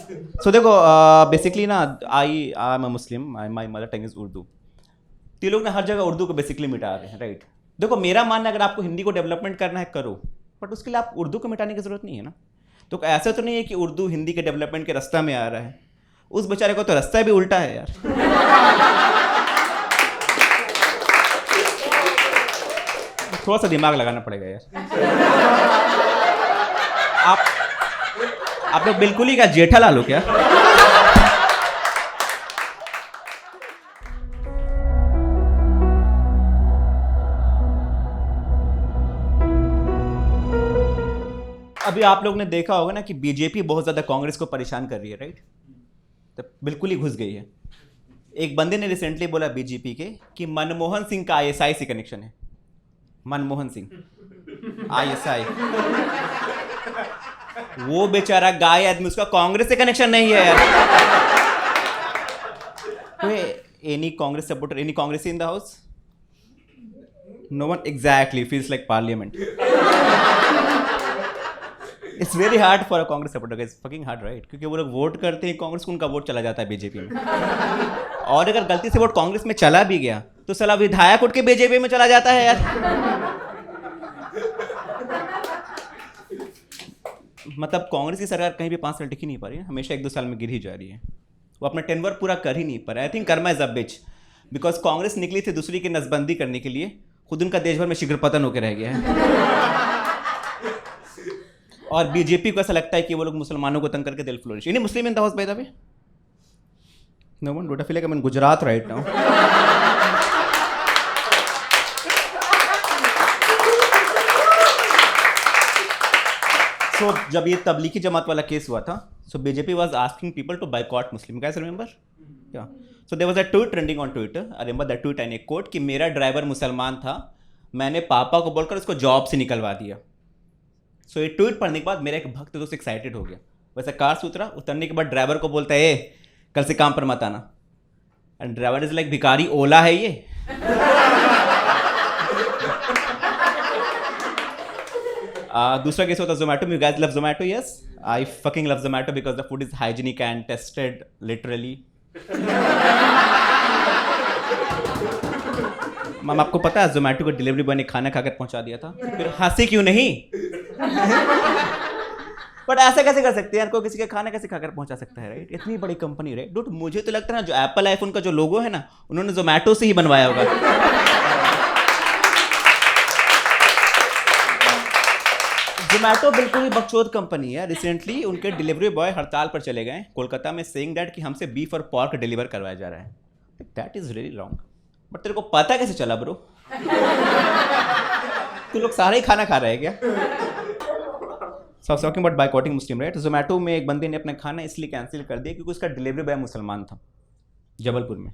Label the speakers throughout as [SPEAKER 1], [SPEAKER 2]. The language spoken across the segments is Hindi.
[SPEAKER 1] सो देखो बेसिकली ना I am a Muslim, my mother tongue is Urdu. तो ये लोग ना हर जगह उर्दू को बेसिकली मिटा रहे हैं, राइट। देखो मेरा मानना है अगर आपको हिंदी को डेवलपमेंट करना है करो, बट उसके लिए आप उर्दू को मिटाने की जरूरत नहीं है ना। तो ऐसा तो नहीं है कि उर्दू हिंदी के डेवलपमेंट के रास्ता में आ रहा है, उस बेचारे को तो रास्ता भी उल्टा है यार। थोड़ा सा दिमाग लगाना पड़ेगा यार। आप लोग बिल्कुल ही क्या जेठालाल हो क्या? अभी आप लोग ने देखा होगा ना कि बीजेपी बहुत ज्यादा कांग्रेस को परेशान कर रही है, राइट। तो बिल्कुल ही घुस गई है। एक बंदे ने रिसेंटली बोला बीजेपी के कि मनमोहन सिंह का आईएसआई से कनेक्शन है। मनमोहन सिंह आईएसआई, वो बेचारा गाय आदमी, उसका कांग्रेस से कनेक्शन नहीं है यार। Any Congress supporter, any Congress in the house? No one? Exactly feels like parliament. It's very hard for a Congress supporter, it's fucking hard, right. क्योंकि वो लोग वोट करते हैं कांग्रेस को, उनका वोट चला जाता है बीजेपी में। और अगर गलती से वोट कांग्रेस में चला भी गया तो साला विधायक उठ के बीजेपी में चला जाता है यार। मतलब कांग्रेस की सरकार कहीं भी 5 साल टिक ही नहीं पा रही है, हमेशा 1-2 साल में गिर ही जा रही है। वो अपना टेनवर पूरा कर ही नहीं पा रहा है। I think karma is a bitch, because Congress निकली थी दूसरी की नसबंदी करने के लिए, खुद उनका देश भर में शीघ्र पतन होकर रह गया है। और बीजेपी को ऐसा लगता है कि वो लोग मुसलमानों को तंग करके दिल फ्लोरिश। यानी Muslim in the house by the way? No one? Don't I feel like I am in Gujarat right now? So जब ये तबलीगी जमात वाला केस हुआ था, so BJP was asking people to boycott Muslim, guys remember? Yeah so there was a tweet trending on Twitter, I remember that tweet and a quote कि मेरा ड्राइवर मुसलमान था, मैंने पापा को बोलकर उसको जॉब से निकलवा दिया। सो ये ट्वीट पढ़ने के बाद मेरा एक भक्त दोस्त एक्साइटेड हो गया, वैसे कार से उतरा, उतरने के बाद ड्राइवर को बोलता है कल से काम पर मत आना। एंड ड्राइवर इज लाइक भिखारी ओला है ये? दूसरा केस होता है जोमेटो में। You guys love Zomato? Yes, I fucking love Zomato because the food is hygienic and tested literally. Ma'am आपको पता है जोमेटो को डिलीवरी बॉय ने खाना खाकर पहुंचा दिया था, फिर हंसी क्यों नहीं? बट ऐसा कैसे कर सकते हैं यार, कोई किसी का खाना कैसे खाकर पहुंचा सकता है, राइट? इतनी बड़ी कंपनी, राइट। डूड मुझे तो लगता है ना जो एप्पल आईफोन का जो लोगो है ना, उन्होंने जोमेटो से ही बनवाया होगा। जोमेटो बिल्कुल ही बकचोद कंपनी है। रिसेंटली उनके डिलीवरी बॉय हड़ताल पर चले गए कोलकाता में, सेइंग दैट कि हमसे बीफ और पॉर्क डिलीवर करवाया जा रहा है। That is really wrong. But तेरे को पता कैसे चला ब्रो? तू लोग सारे ही खाना खा रहे हैं क्या? So talking about boycotting Muslim, right. Zomato में एक बंदे ने अपना खाना इसलिए कैंसिल कर दिया क्योंकि उसका डिलीवरी बॉय मुसलमान था जबलपुर में।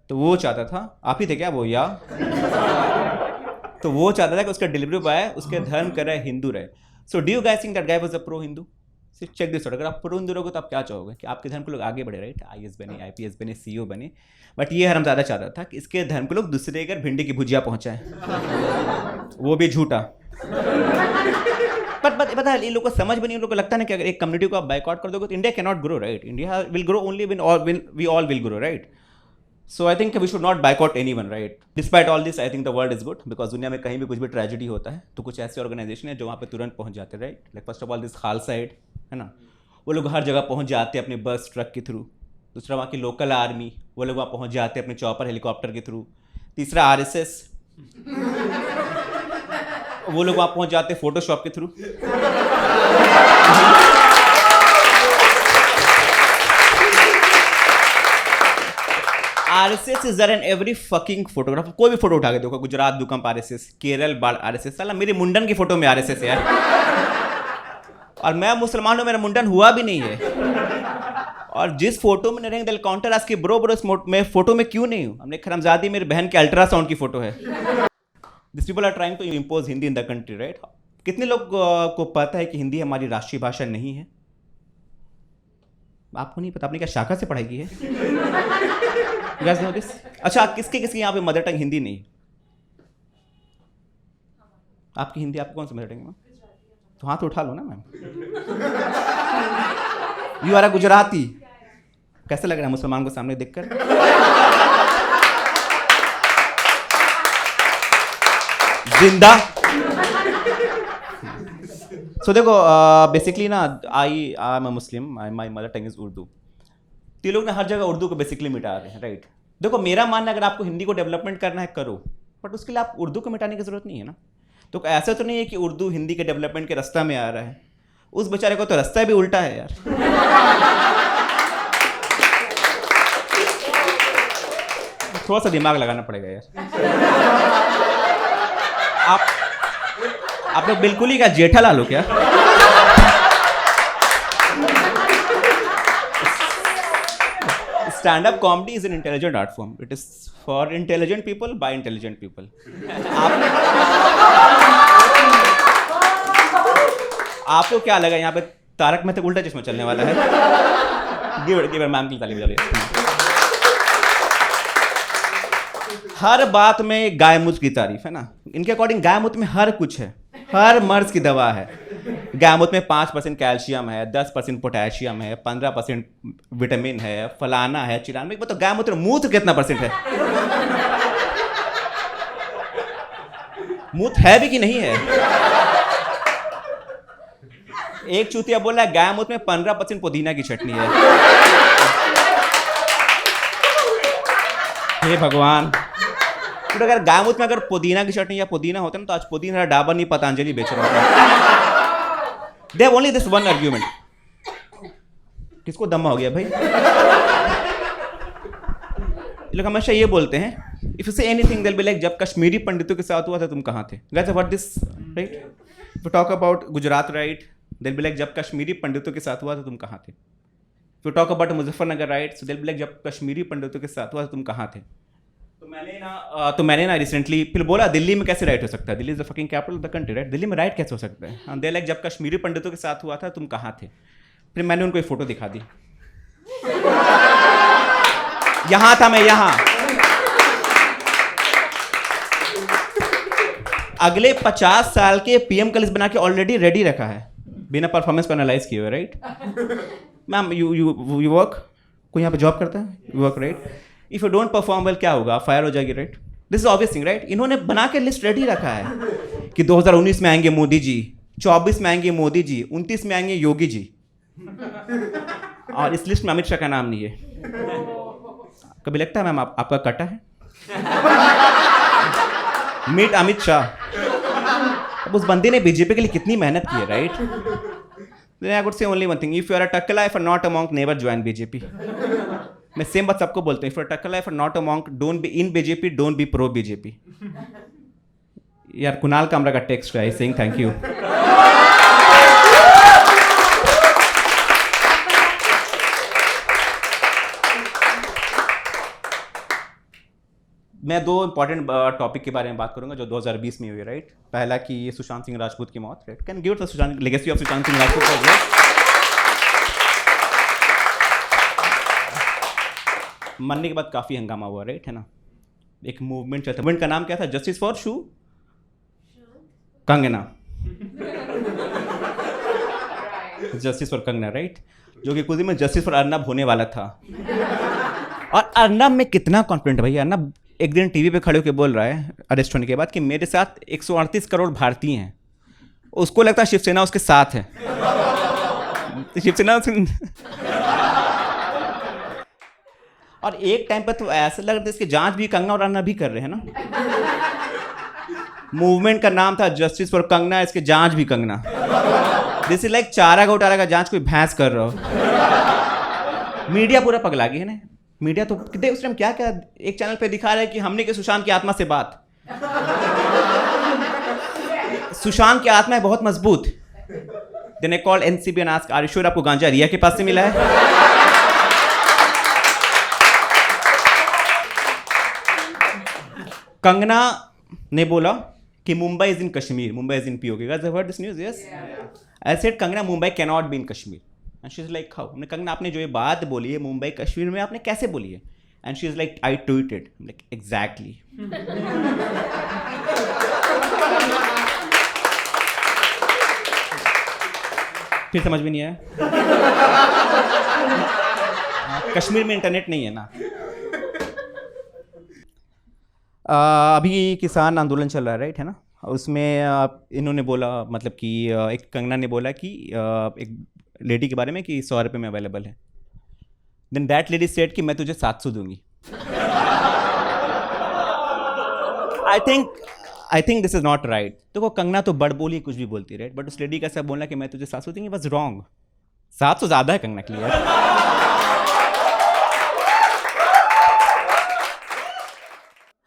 [SPEAKER 1] तो वो चाहता था, आप ही थे क्या वो? या तो वो चाहता था कि उसका डिलीवरी बॉय उसके धर्म का रहे, हिंदू रहे। So do you guys think that guy was a pro Hindu? सिर्फ चेक दिस आउट, अगर आप प्रो हिंदू रहोगे तो आप क्या चाहोगे कि आपके धर्म के लोग आगे बढ़े, राइट? आईएएस बने, आईपीएस बने, सीईओ बने। बट ये हरामजादा चाहता था कि इसके धर्म के लोग दूसरे घर भिंडी की भुजिया पहुंचाएं, वो भी झूठा। बट पता है, इन लोगों को समझ में नहीं, इन लोगों को लगता है कि अगर एक कम्युनिटी को आप बायकॉट कर दोगे तो India can not grow, right? India will grow only when we all will grow, right? So I think we should not boycott anyone, right? Despite all this, I think the world is good because दुनिया में कहीं भी कुछ भी ट्रेजेडी होता है तो कुछ ऐसे ऑर्गेनाइजेशन है जो वहाँ पे तुरंत पहुँच जाते हैं, right? Like first of all this Khalsa aid है ना, वो लोग हर जगह पहुँच जाते हैं अपने बस ट्रक के थ्रू। दूसरा वहाँ की लोकल आर्मी, वो लोग वहाँ पहुँच जाते हैं अपने चॉपर हेलीकॉप्टर के थ्रू। तीसरा आरएसएस, वो लोग वहाँ पहुँच जाते हैं फोटोशॉप के through. RSS is there in every fucking photograph. कोई भी फोटो उठा के देखो, गुजरात भूकंप आरएसएस, केरल बाढ़ आरएसएस, साला मेरी मुंडन की फोटो में आरएसएस यार। और मैं मुसलमान हूं, मेरा मुंडन हुआ भी नहीं है। और जिस फोटो में नरेंद्र काउंटर आज की ब्रो इस मैं फोटो में क्यों नहीं हूं? हमने खरमजादी मेरी बहन के अल्ट्रासाउंड की फोटो है। This people are trying to impose Hindi in the country, right? कितने लोग को पता है कि हिंदी हमारी राष्ट्रीय भाषा नहीं है? आपको नहीं पता? आपने क्या शाखा से पढ़ाई की है? You guys know this? अच्छा, किसके यहाँ पे मदर टंग हिंदी नहीं? आपकी हिंदी, आपकी कौन सी मदर टंग है? तो हाथ उठा लो ना ma'am. You are a Gujarati. कैसा लग रहा है मुसलमान को सामने देखकर? जिंदा। सो देखो बेसिकली ना I am a Muslim, my mother tongue is Urdu. तो ये लोग ना हर जगह उर्दू को बेसिकली मिटा रहे हैं, राइट? देखो मेरा मानना है अगर आपको हिंदी को डेवलपमेंट करना है करो, बट उसके लिए आप उर्दू को मिटाने की जरूरत नहीं है ना। तो ऐसा तो नहीं है कि उर्दू हिंदी के डेवलपमेंट के रास्ता में आ रहा है, उस बेचारे को तो रास्ता भी उल्टा है यार। थोड़ा सा दिमाग लगाना पड़ेगा यार। आप लोग बिल्कुल ही क्या जेठालाल हो क्या? Stand up comedy is an intelligent art form. It is for intelligent people by intelligent people. आपको क्या लगा यहाँ पे तारक मेहता उल्टा चश्मा चलने वाला है? गिव मैम की ताली बजा। हर बात में गाय मूत्र की तारीफ है ना। इनके अकॉर्डिंग गाय मूत्र में हर कुछ है, हर मर्ज की दवा है। गाय मूत्र में 5% कैल्शियम है, 10% पोटेशियम है, 15% विटामिन है, फलाना है, चिराना। तो गाय मूत्र कितना परसेंट है? मूत्र है भी कि नहीं है? एक चूतिया बोल रहा है गाय मूत्र में 15% पुदीना की चटनी है। हे भगवान, तो अगर गाय मूत्र में अगर पुदीना की चटनी या पुदीना होता ना तो आज पुदीना डाबर नहीं पतंजलि बेच रहा होता। They have only this one argument. किसको दम्मा हो गया भाई? ये लोग हमेशा ये बोलते हैं if you say anything they will be like जब कश्मीरी पंडितों के साथ हुआ था तुम कहाँ थे? Guys what this right? If you talk about Gujarat right they will be like जब कश्मीरी पंडितों के साथ हुआ था तुम कहाँ थे? If you talk about Muzaffarnagar right so they will be like जब कश्मीरी पंडितों के साथ हुआ था तुम कहाँ थे? तो मैंने ना रिसेंटली फिर बोला दिल्ली में कैसे राइट हो सकता है? Delhi is the fucking capital of the country right? Delhi में राइट कैसे हो सकता है? दे लाइक जब कश्मीरी पंडितों के साथ हुआ था तुम कहाँ थे? फिर मैंने उनको एक फोटो दिखा दी। यहां था मैं, यहां। अगले 50 साल के पीएम का लिस्ट बना के ऑलरेडी रेडी रखा है बिना परफॉर्मेंस को एनालाइज किए हुए, राइट? मैम यू वर्क, कोई यहाँ पे जॉब करता है? You work right? If you don't perform well क्या होगा? फायर हो जाएगी, right? This is obvious thing, right? इन्होंने बना के लिस्ट रेडी रखा है कि 2019 में आएंगे मोदी जी, 24 में आएंगे मोदी जी, 29 में आएंगे योगी जी, और इस लिस्ट में अमित शाह का नाम नहीं है। कभी लगता है मैम आपका कटा है? मीट अमित शाह। अब उस बंदे ने बीजेपी के लिए कितनी मेहनत की है, right? Then I would say only one thing: if you are a Takala, if you are not a monk, never join BJP. मैं सेम बात सबको बोलता हूँ। If you are a Takala, if you are not a monk, don't be in BJP, don't be pro BJP. यार कुणाल कामरा का टेक्स्ट है saying thank you. मैं दो इंपॉर्टेंट टॉपिक के बारे में बात करूंगा जो 2020 में हुई, राइट? पहला कि ये सुशांत सिंह राजपूत की मौत, right? Can give the Sushant legacy of Sushant Singh Rajput. मरने के बाद काफी हंगामा हुआ, राइट? है ना? एक मूवमेंट चलता, मूवमेंट का नाम क्या था? Justice for Kangana. Justice for Kangana, right? जो कि कुछ दिन में जस्टिस फॉर अर्नब होने वाला था। और अर्नब में कितना कॉन्फिडेंट भाई। अर्नब एक दिन टीवी पे खड़े होकर बोल रहा है अरेस्ट होने के बाद कि मेरे साथ 138 करोड़ भारतीय हैं। उसको लगता है शिवसेना उसके साथ है। शिवसेना और एक टाइम पर तो ऐसा लग रहा था इसकी जांच भी कंगना और अर्नब भी कर रहे हैं ना। मूवमेंट का नाम था जस्टिस फॉर कंगना, इसके जांच भी कंगना। दिस इज लाइक चारा घोटाला का जांच कोई भैंस कर रहा हो। मीडिया पूरा पगला गया है ना। मीडिया तो उस टाइम क्या क्या एक चैनल पे दिखा रहा है कि हमने के सुशांत की आत्मा से बात। सुशांत की आत्मा है बहुत मजबूत। Then I called NCB and asked are you sure आपको गांजा रिया के पास से मिला है? कंगना ने बोला कि Mumbai is in Kashmir, Mumbai is in PoK. Guys have heard this news? Yes. I said Kangana Mumbai can not be in Kashmir. And she is like how? हमने कंगना आपने जो ये बात बोली है मुंबई कश्मीर में आपने कैसे बोली है? And she is like I tweeted. Like exactly. फिर समझ में नहीं आया? कश्मीर में इंटरनेट नहीं है ना। अभी किसान आंदोलन चल रहा है, राइट, है ना? उसमें इन्होंने बोला, मतलब कि एक कंगना ने बोला कि एक लेडी के बारे में कि 100 रुपये में अवेलेबल है। देन दैट लेडी सेड कि मैं तुझे 700 दूंगी। I think this is not right. तो वो कंगना तो बड़ बोली, कुछ भी बोलती, राइट, बट उस लेडी का ऐसा बोलना कि मैं तुझे 700 दूंगी बस रॉन्ग। 700 ज़्यादा है कंगना के लिए।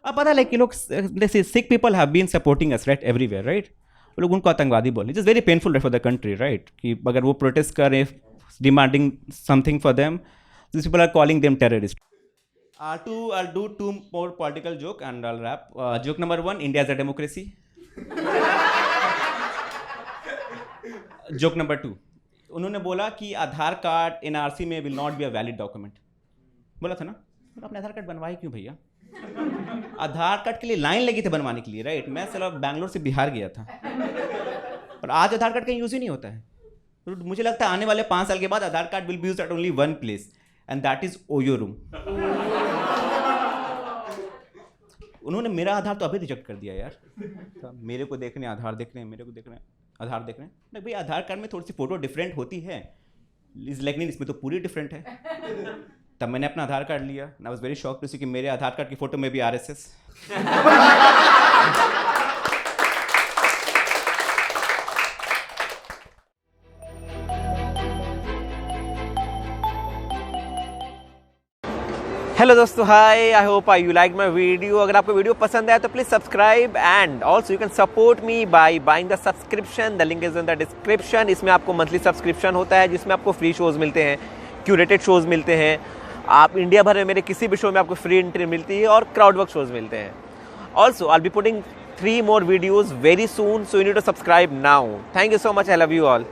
[SPEAKER 1] अब पता है कि लोग Sikh people have been supporting us, right, everywhere, right. वो लोग उनको आतंकवादी बोले, it is very painful for the country, right, कि अगर वो प्रोटेस्ट करें demanding something for them, this people are calling them terrorist. I'll do two more political joke and I'll wrap. Joke number 1, India is a democracy. Joke number 2, उन्होंने बोला कि आधार कार्ड NRC में will not be a valid document. बोला था ना, तो आपने आधार कार्ड बनवाई क्यों भैया? आधार कार्ड के लिए लाइन लगी थी बनवाने के लिए, राइट। मैं चला बैंगलोर से बिहार गया था और आज आधार कार्ड का यूज़ ही नहीं होता है। तो मुझे लगता है आने वाले 5 साल के बाद Aadhaar card will be used at only one place and that is OYO room. उन्होंने मेरा आधार तो अभी रिजेक्ट कर दिया यार। तो मेरे को देख रहे हैं आधार देख रहे हैं, मेरे को देख रहे हैं आधार देख रहे हैं। नहीं भाई, आधार कार्ड में थोड़ी सी फोटो डिफरेंट होती है, लेकिन इसमें तो पूरी डिफरेंट है। तब मैंने अपना आधार कार्ड लिया। I was very shocked to see कि मेरे आधार कार्ड की फोटो में भी RSS।
[SPEAKER 2] हेलो दोस्तों, hi, I hope you like my video. अगर आपको वीडियो पसंद आया तो please subscribe and also you can support me by buying the subscription, the link is in the description. इसमें आपको मंथली सब्सक्रिप्शन होता है जिसमें आपको फ्री शोज मिलते हैं, क्यूरेटेड शोज मिलते हैं। आप इंडिया भर में मेरे किसी भी शो में आपको फ्री एंट्री मिलती है और क्राउड वर्क शोज मिलते हैं। Also I will be putting 3 more videos very soon, so you need to subscribe now. Thank you so much. I love you all.